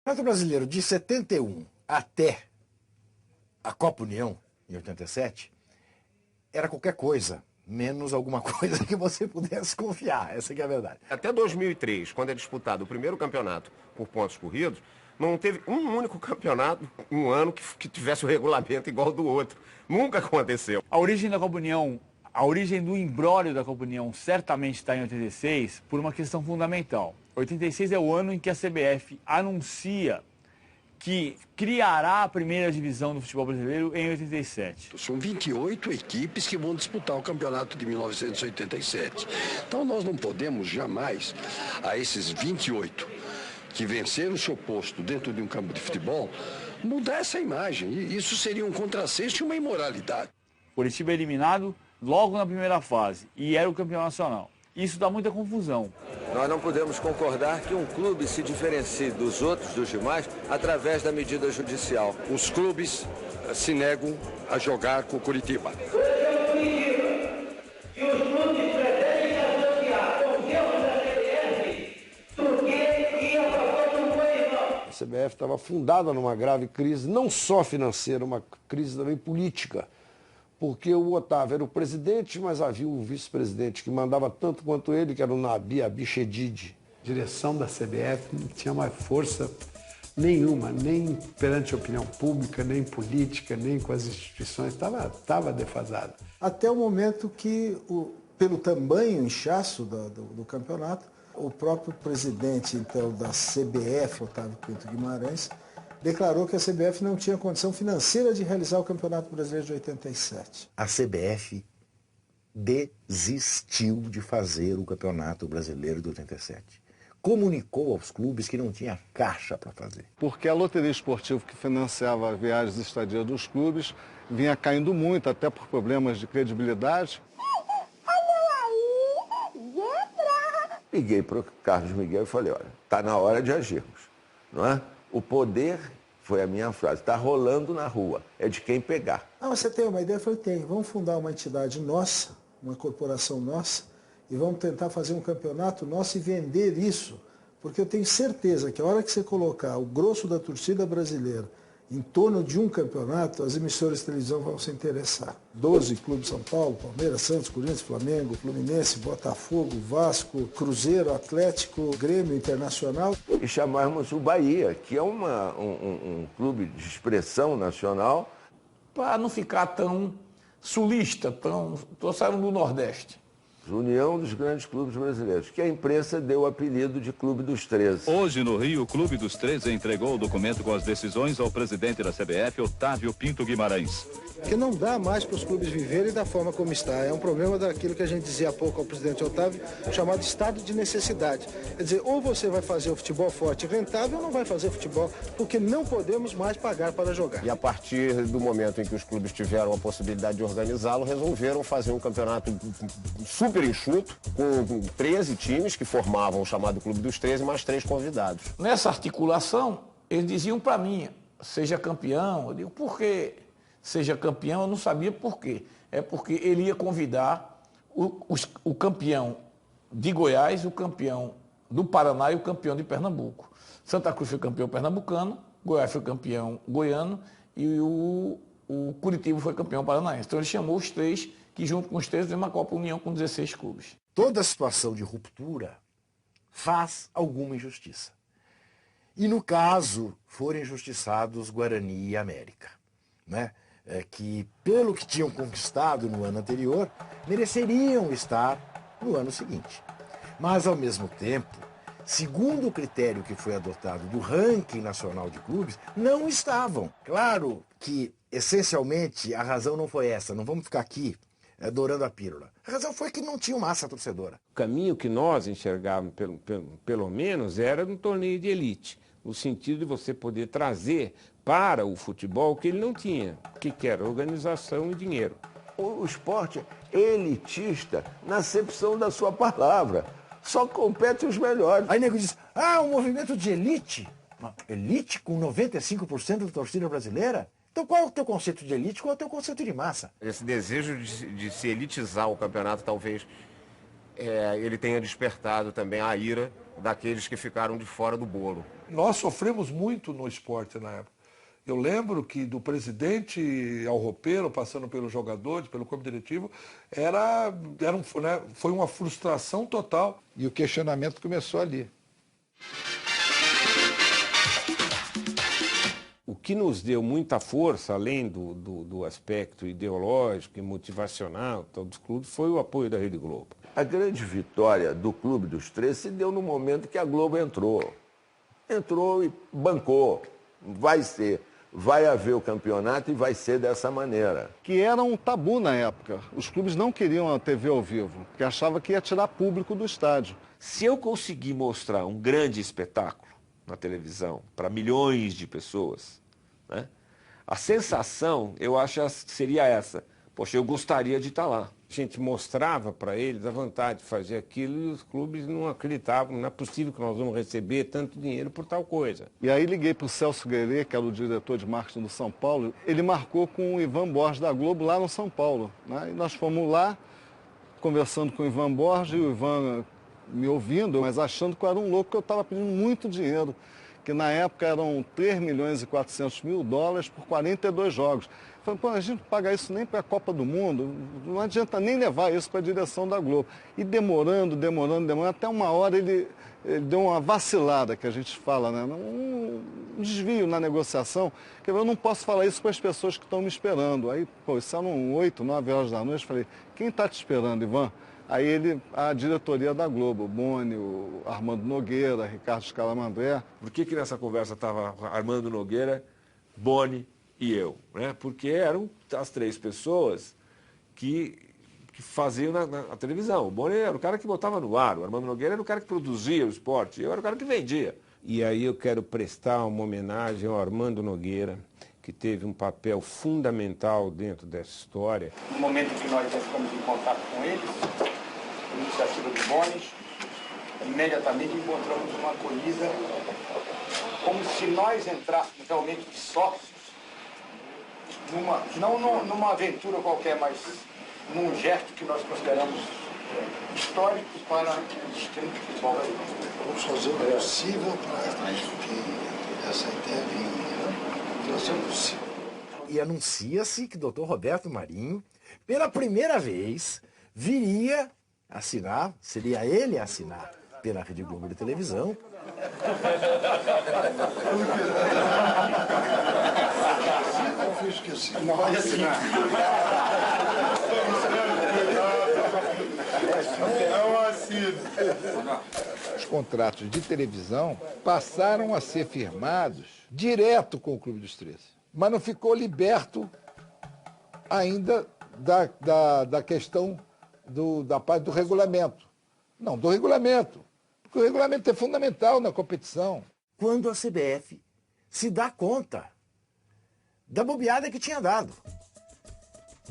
Campeonato Brasileiro de 71 até a Copa União, em 87, era qualquer coisa, menos alguma coisa que você pudesse confiar, essa que é a verdade. Até 2003, quando é disputado o primeiro campeonato por pontos corridos, não teve um único campeonato, um ano, que tivesse o regulamento igual ao do outro. Nunca aconteceu. A origem da Copa União, a origem do imbróglio da Copa União certamente está em 86 por uma questão fundamental. 86 é o ano em que a CBF anuncia que criará a primeira divisão do futebol brasileiro em 87. São 28 equipes que vão disputar o campeonato de 1987. Então nós não podemos jamais, a esses 28 que venceram o seu posto dentro de um campo de futebol, mudar essa imagem. E isso seria um contrassenso e uma imoralidade. Curitiba é eliminado logo na primeira fase e era o campeão nacional. Isso dá muita confusão. Nós não podemos concordar que um clube se diferencie dos outros, dos demais, através da medida judicial. Os clubes se negam a jogar com o Curitiba. A CBF estava fundada numa grave crise, não só financeira, uma crise também política. Porque o Otávio era o presidente, mas havia um vice-presidente que mandava tanto quanto ele, que era o Nabi Abichedid. A direção da CBF não tinha mais força nenhuma, nem perante a opinião pública, nem política, nem com as instituições, estava defasada. Até o momento que, pelo tamanho, inchaço do campeonato, o próprio presidente então, da CBF, Otávio Pinto Guimarães, declarou que a CBF não tinha condição financeira de realizar o Campeonato Brasileiro de 87. A CBF desistiu de fazer o Campeonato Brasileiro de 87. Comunicou aos clubes que não tinha caixa para fazer. Porque a loteria esportiva que financiava as viagens e estadia dos clubes vinha caindo muito, até por problemas de credibilidade. Liguei para o Carlos Miguel e falei, olha, está na hora de agirmos, não é? O poder, foi a minha frase, está rolando na rua, é de quem pegar. Ah, você tem uma ideia? Eu falei, tem. Vamos fundar uma entidade nossa, uma corporação nossa, e vamos tentar fazer um campeonato nosso e vender isso. Porque eu tenho certeza que a hora que você colocar o grosso da torcida brasileira em torno de um campeonato, as emissoras de televisão vão se interessar. 12 clubes, São Paulo, Palmeiras, Santos, Corinthians, Flamengo, Fluminense, Botafogo, Vasco, Cruzeiro, Atlético, Grêmio, Internacional. E chamarmos o Bahia, que é um clube de expressão nacional. Para não ficar tão sulista, trouxeram do Nordeste. União dos grandes clubes brasileiros, que a imprensa deu o apelido de Clube dos 13. Hoje, no Rio, o Clube dos 13 entregou o documento com as decisões ao presidente da CBF, Otávio Pinto Guimarães. Que não dá mais para os clubes viverem da forma como está. É um problema daquilo que a gente dizia há pouco ao presidente Otávio, chamado estado de necessidade. Quer dizer, ou você vai fazer o futebol forte e rentável ou não vai fazer futebol, porque não podemos mais pagar para jogar. E a partir do momento em que os clubes tiveram a possibilidade de organizá-lo, resolveram fazer um campeonato super enxuto, com 13 times que formavam o chamado Clube dos 13, mais 3 convidados. Nessa articulação, eles diziam para mim, seja campeão. Eu digo, por que seja campeão? Eu não sabia por quê. É porque ele ia convidar o campeão de Goiás, o campeão do Paraná e o campeão de Pernambuco. Santa Cruz foi campeão pernambucano, Goiás foi campeão goiano e o Curitiba foi campeão paranaense. Então ele chamou os 3, que junto com os 3 tem uma Copa União com 16 clubes. Toda situação de ruptura faz alguma injustiça. E no caso, foram injustiçados Guarani e América, né? Que pelo que tinham conquistado no ano anterior, mereceriam estar no ano seguinte. Mas ao mesmo tempo, segundo o critério que foi adotado do ranking nacional de clubes, não estavam. Claro que, essencialmente, a razão não foi essa, não vamos ficar aqui dourando a pílula. A razão foi que não tinha massa torcedora. O caminho que nós enxergávamos, pelo menos, era um torneio de elite, no sentido de você poder trazer para o futebol o que ele não tinha, que era organização e dinheiro. O esporte é elitista na acepção da sua palavra. Só compete os melhores. Aí nego diz, um movimento de elite? Elite com 95% da torcida brasileira? Então qual é o teu conceito de elite, qual é o teu conceito de massa? Esse desejo de se elitizar o campeonato, talvez, ele tenha despertado também a ira daqueles que ficaram de fora do bolo. Nós sofremos muito no esporte na época. Eu lembro que do presidente ao roupeiro, passando pelos jogadores, pelo corpo diretivo, foi uma frustração total. E o questionamento começou ali. O que nos deu muita força, além do aspecto ideológico e motivacional dos clubes, foi o apoio da Rede Globo. A grande vitória do Clube dos 13 se deu no momento que a Globo entrou. Entrou e bancou. Vai haver o campeonato e vai ser dessa maneira. Que era um tabu na época. Os clubes não queriam a TV ao vivo, porque achavam que ia tirar público do estádio. Se eu conseguir mostrar um grande espetáculo na televisão para milhões de pessoas, né, a sensação, eu acho, seria essa. Poxa, eu gostaria de estar lá. A gente mostrava para eles a vontade de fazer aquilo e os clubes não acreditavam, não é possível que nós vamos receber tanto dinheiro por tal coisa. E aí liguei para o Celso Guerê, que era o diretor de marketing do São Paulo, ele marcou com o Ivan Borges da Globo lá no São Paulo, né? E nós fomos lá, conversando com o Ivan Borges, e o Ivan me ouvindo, mas achando que eu era um louco, que eu estava pedindo muito dinheiro, que na época eram 3 milhões e 400 mil dólares por 42 jogos. Falei, pô, a gente não paga isso nem para a Copa do Mundo, não adianta nem levar isso para a direção da Globo. E demorando, até uma hora ele deu uma vacilada, que a gente fala, né? Um desvio na negociação, que eu não posso falar isso para as pessoas que estão me esperando. Aí, pô, isso eram 8, 9 horas da noite, falei, quem está te esperando, Ivan? Aí a diretoria da Globo, o Boni, o Armando Nogueira, Ricardo Scalamandré. Por que nessa conversa estava Armando Nogueira, Boni e eu? Né? Porque eram as 3 pessoas que faziam na televisão. O Boni era o cara que botava no ar, o Armando Nogueira era o cara que produzia o esporte, eu era o cara que vendia. E aí eu quero prestar uma homenagem ao Armando Nogueira, que teve um papel fundamental dentro dessa história. No momento que nós ficamos em contato com eles, iniciativa do Boni, imediatamente encontramos uma acolhida, como se nós entrássemos realmente de sócios, não numa aventura qualquer, mas num gesto que nós consideramos histórico para o sistema de futebol brasileiro. Vamos fazer o possível para que essa ideia venha. Fazer o possível. E anuncia-se que o Dr. Roberto Marinho, pela primeira vez, viria assinar, seria ele a assinar pela Rede Globo de televisão. Eu esqueci. Não vai assinar. Os contratos de televisão passaram a ser firmados direto com o Clube dos 13. Mas não ficou liberto ainda da questão da parte do regulamento. Não, do regulamento. Porque o regulamento é fundamental na competição. Quando a CBF se dá conta da bobeada que tinha dado.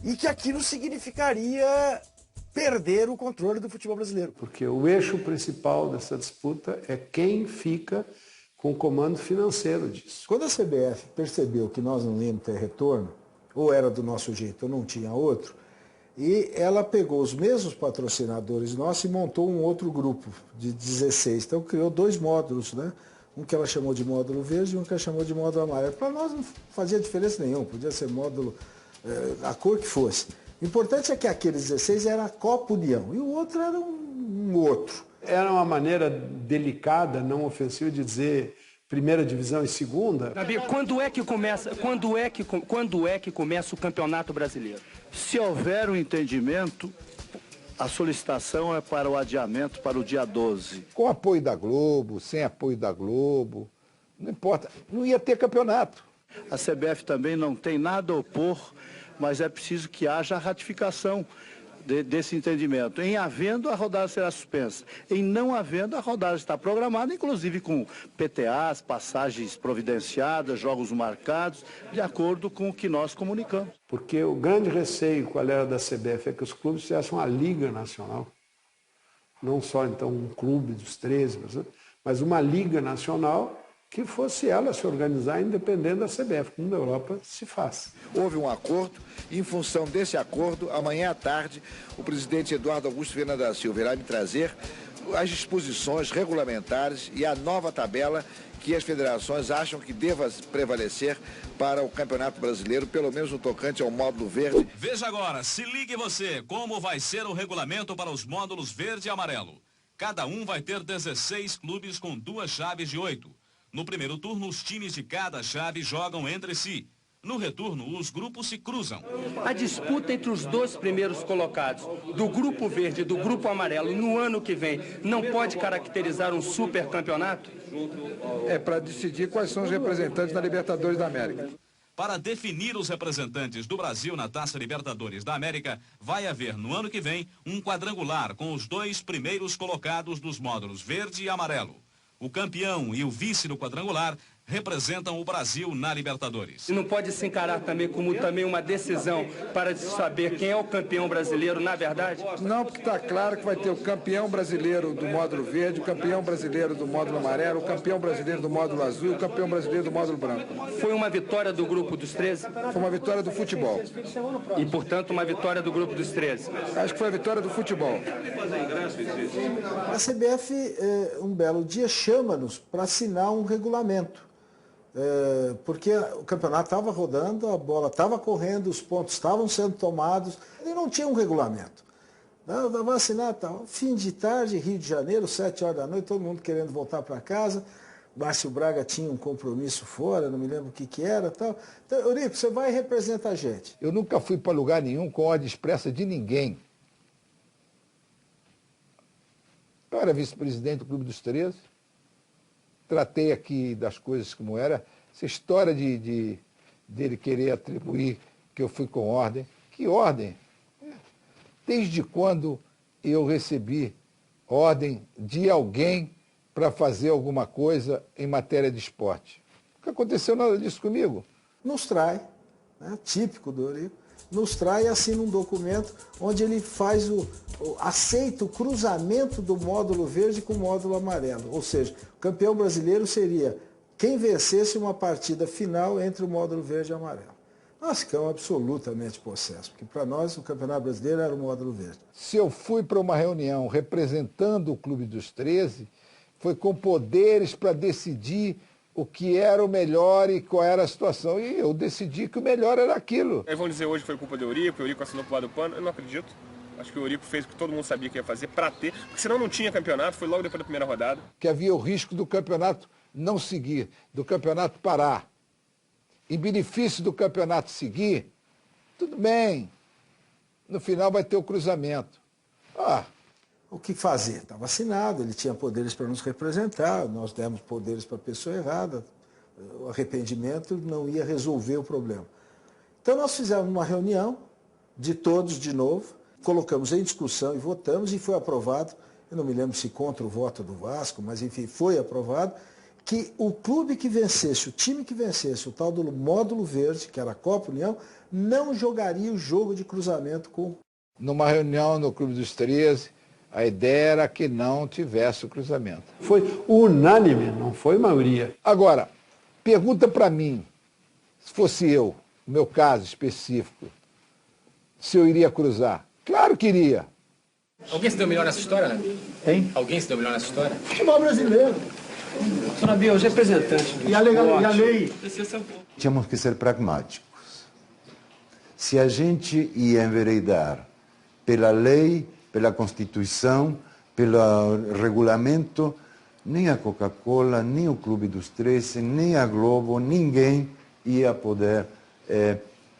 E que aquilo significaria perder o controle do futebol brasileiro. Porque o eixo principal dessa disputa é quem fica com o comando financeiro disso. Quando a CBF percebeu que nós não íamos ter retorno, ou era do nosso jeito ou não tinha outro, e ela pegou os mesmos patrocinadores nossos e montou um outro grupo de 16. Então criou 2 módulos, né? Um que ela chamou de módulo verde e um que ela chamou de módulo amarelo. Para nós não fazia diferença nenhuma, podia ser módulo, a cor que fosse. O importante é que aqueles 16 era a Copa União e o outro era um outro. Era uma maneira delicada, não ofensiva, de dizer primeira divisão e segunda. Gabi, quando é que começa o Campeonato Brasileiro? Se houver um entendimento, a solicitação é para o adiamento para o dia 12. Com apoio da Globo, sem apoio da Globo, não importa, não ia ter campeonato. A CBF também não tem nada a opor, mas é preciso que haja a ratificação desse entendimento. Em havendo, a rodada será suspensa. Em não havendo, a rodada está programada, inclusive com PTAs, passagens providenciadas, jogos marcados, de acordo com o que nós comunicamos. Porque o grande receio, qual era da CBF, é que os clubes tivessem uma liga nacional. Não só, então, um clube dos 13, mas uma liga nacional que fosse ela se organizar independente da CBF, como na Europa se faz. Houve um acordo e, em função desse acordo, amanhã à tarde, o presidente Eduardo Augusto Viana da Silva irá me trazer as disposições regulamentares e a nova tabela que as federações acham que deva prevalecer para o Campeonato Brasileiro, pelo menos no tocante ao módulo verde. Veja agora, se ligue você, como vai ser o regulamento para os módulos verde e amarelo. Cada um vai ter 16 clubes com 2 chaves de 8. No primeiro turno, os times de cada chave jogam entre si. No retorno, os grupos se cruzam. A disputa entre os 2 primeiros colocados, do grupo verde e do grupo amarelo, no ano que vem, não pode caracterizar um supercampeonato? É para decidir quais são os representantes da Libertadores da América. Para definir os representantes do Brasil na Taça Libertadores da América, vai haver no ano que vem um quadrangular com os 2 primeiros colocados dos módulos verde e amarelo. O campeão e o vice do quadrangular representam o Brasil na Libertadores. E não pode se encarar também como uma decisão para saber quem é o campeão brasileiro, na verdade? Não, porque está claro que vai ter o campeão brasileiro do módulo verde, o campeão brasileiro do módulo amarelo, o campeão brasileiro do módulo azul e o campeão brasileiro do módulo branco. Foi uma vitória do grupo dos 13? Foi uma vitória do futebol. E, portanto, uma vitória do grupo dos 13? Acho que foi a vitória do futebol. A CBF, um belo dia, chama-nos para assinar um regulamento. Porque o campeonato estava rodando, a bola estava correndo, os pontos estavam sendo tomados, e não tinha um regulamento. Vai assinar, tal. Fim de tarde, Rio de Janeiro, 7 horas da noite, todo mundo querendo voltar para casa. Márcio Braga tinha um compromisso fora, não me lembro o que era. Tal. Então, Eurico, você vai representar a gente. Eu nunca fui para lugar nenhum com ordem expressa de ninguém. Eu era vice-presidente do Clube dos 13. Tratei aqui das coisas como era. Essa história dele querer atribuir que eu fui com ordem. Que ordem? Desde quando eu recebi ordem de alguém para fazer alguma coisa em matéria de esporte? Nunca aconteceu nada disso comigo. Nos trai, né, típico do Eurico, nos trai e assina um documento onde ele faz aceita o cruzamento do módulo verde com o módulo amarelo. Ou seja, o campeão brasileiro seria quem vencesse uma partida final entre o módulo verde e o amarelo. Nós ficamos absolutamente possessos, porque para nós o campeonato brasileiro era o módulo verde. Se eu fui para uma reunião representando o Clube dos 13, foi com poderes para decidir o que era o melhor e qual era a situação. E eu decidi que o melhor era aquilo. Aí vão dizer hoje foi culpa do Eurico, o Eurico assinou pro lado do pano. Eu não acredito. Acho que o Eurico fez o que todo mundo sabia que ia fazer para ter, porque senão não tinha campeonato, foi logo depois da primeira rodada. Que havia o risco do campeonato não seguir, do campeonato parar. Em benefício do campeonato seguir, tudo bem. No final vai ter o cruzamento. O que fazer? Estava assinado, ele tinha poderes para nos representar, nós demos poderes para a pessoa errada. O arrependimento não ia resolver o problema. Então nós fizemos uma reunião de todos de novo, colocamos em discussão e votamos e foi aprovado, eu não me lembro se contra o voto do Vasco, mas enfim, foi aprovado, que o clube que vencesse, o time que vencesse o tal do módulo verde, que era a Copa União, não jogaria o jogo de cruzamento com... Numa reunião no Clube dos 13, a ideia era que não tivesse o cruzamento. Foi unânime, não foi maioria. Agora, pergunta para mim, se fosse eu, no meu caso específico, se eu iria cruzar. Claro que iria. Alguém se deu melhor nessa história, né? Hein? Alguém se deu melhor nessa história? Futebol brasileiro. Sr. Abiel, os representantes. E a lei? Tínhamos que ser pragmáticos. Se a gente ia enveredar pela lei, pela Constituição, pelo regulamento, nem a Coca-Cola, nem o Clube dos 13, nem a Globo, ninguém ia poder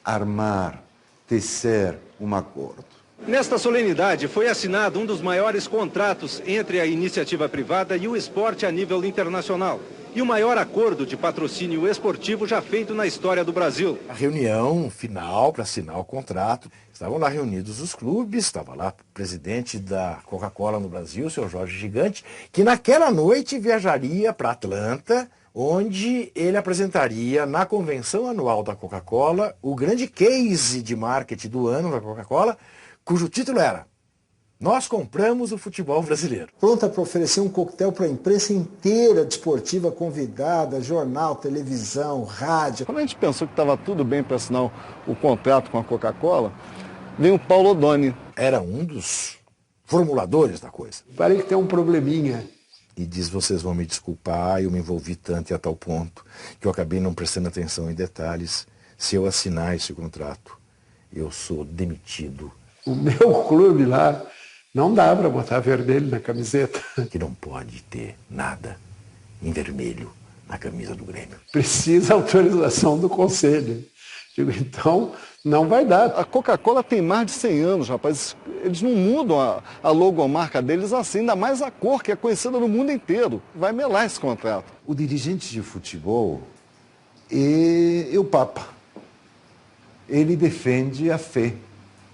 armar, tecer um acordo. Nesta solenidade foi assinado um dos maiores contratos entre a iniciativa privada e o esporte a nível internacional. E o maior acordo de patrocínio esportivo já feito na história do Brasil. A reunião final para assinar o contrato, estavam lá reunidos os clubes, estava lá o presidente da Coca-Cola no Brasil, o seu Jorge Gigante, que naquela noite viajaria para Atlanta, onde ele apresentaria na convenção anual da Coca-Cola o grande case de marketing do ano da Coca-Cola, cujo título era Nós compramos o futebol brasileiro. Pronta para oferecer um coquetel para a imprensa inteira desportiva convidada, jornal, televisão, rádio. Quando a gente pensou que estava tudo bem para assinar o contrato com a Coca-Cola, veio o Paulo Odoni. Era um dos formuladores da coisa. Parei que tem um probleminha. E diz, vocês vão me desculpar, eu me envolvi tanto e a tal ponto que eu acabei não prestando atenção em detalhes. Se eu assinar esse contrato, eu sou demitido. O meu clube lá não dá para botar vermelho na camiseta. Que não pode ter nada em vermelho na camisa do Grêmio. Precisa autorização do conselho. Digo, então, não vai dar. A Coca-Cola tem mais de 100 anos, rapaz. Eles não mudam a logomarca deles assim, ainda mais a cor, que é conhecida no mundo inteiro. Vai melar esse contrato. O dirigente de futebol é o Papa. Ele defende a fé,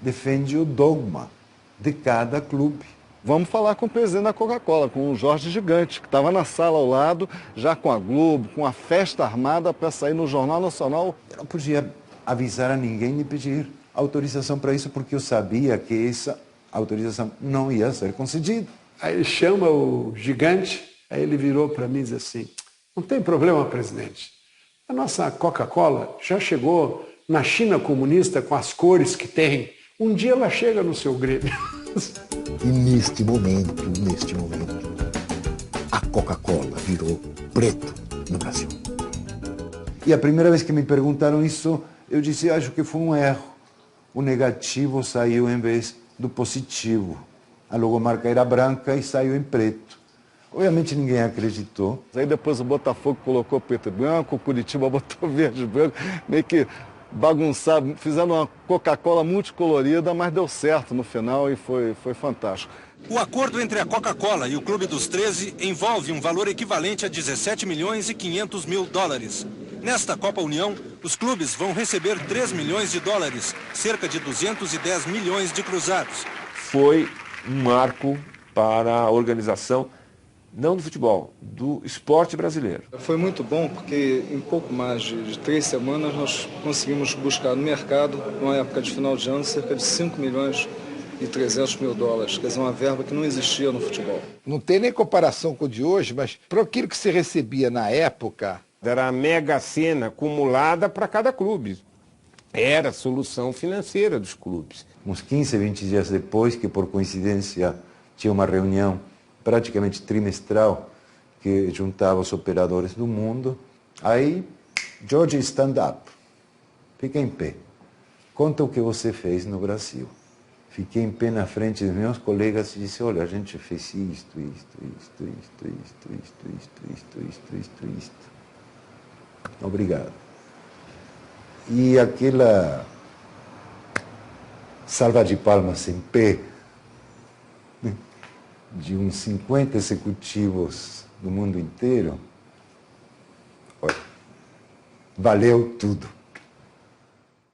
defende o dogma de cada clube. Vamos falar com o presidente da Coca-Cola, com o Jorge Gigante, que estava na sala ao lado, já com a Globo, com a festa armada para sair no Jornal Nacional. Eu não podia avisar a ninguém e pedir autorização para isso, porque eu sabia que essa autorização não ia ser concedida. Aí ele chama o Gigante, aí ele virou para mim e disse assim, não tem problema, presidente. A nossa Coca-Cola já chegou na China comunista com as cores que tem. Um dia ela chega no seu Grêmio. E neste momento, a Coca-Cola virou preto no Brasil. E a primeira vez que me perguntaram isso, eu disse, acho que foi um erro. O negativo saiu em vez do positivo. A logomarca era branca e saiu em preto. Obviamente ninguém acreditou. Aí depois o Botafogo colocou preto e branco, o Curitiba botou verde e branco, meio que bagunçado, fizeram uma Coca-Cola multicolorida, mas deu certo no final e foi fantástico. O acordo entre a Coca-Cola e o Clube dos 13 envolve um valor equivalente a 17 milhões e 500 mil dólares. Nesta Copa União, os clubes vão receber 3 milhões de dólares, cerca de 210 milhões de cruzados. Foi um marco para a organização, não do futebol, do esporte brasileiro. Foi muito bom porque em pouco mais de 3 semanas nós conseguimos buscar no mercado, numa época de final de ano, cerca de 5 milhões e 300 mil dólares, quer dizer, uma verba que não existia no futebol. Não tem nem comparação com o de hoje, mas para aquilo que se recebia na época... Era a mega sena acumulada para cada clube. Era a solução financeira dos clubes. Uns 15, 20 dias depois, que por coincidência tinha uma reunião praticamente trimestral que juntava os operadores do mundo, aí, George, stand up. Fica em pé. Conta o que você fez no Brasil. Fiquei em pé na frente dos meus colegas e disse, olha, a gente fez isto. Obrigado. E aquela salva de palmas em pé de uns 50 executivos do mundo inteiro, olha, valeu tudo.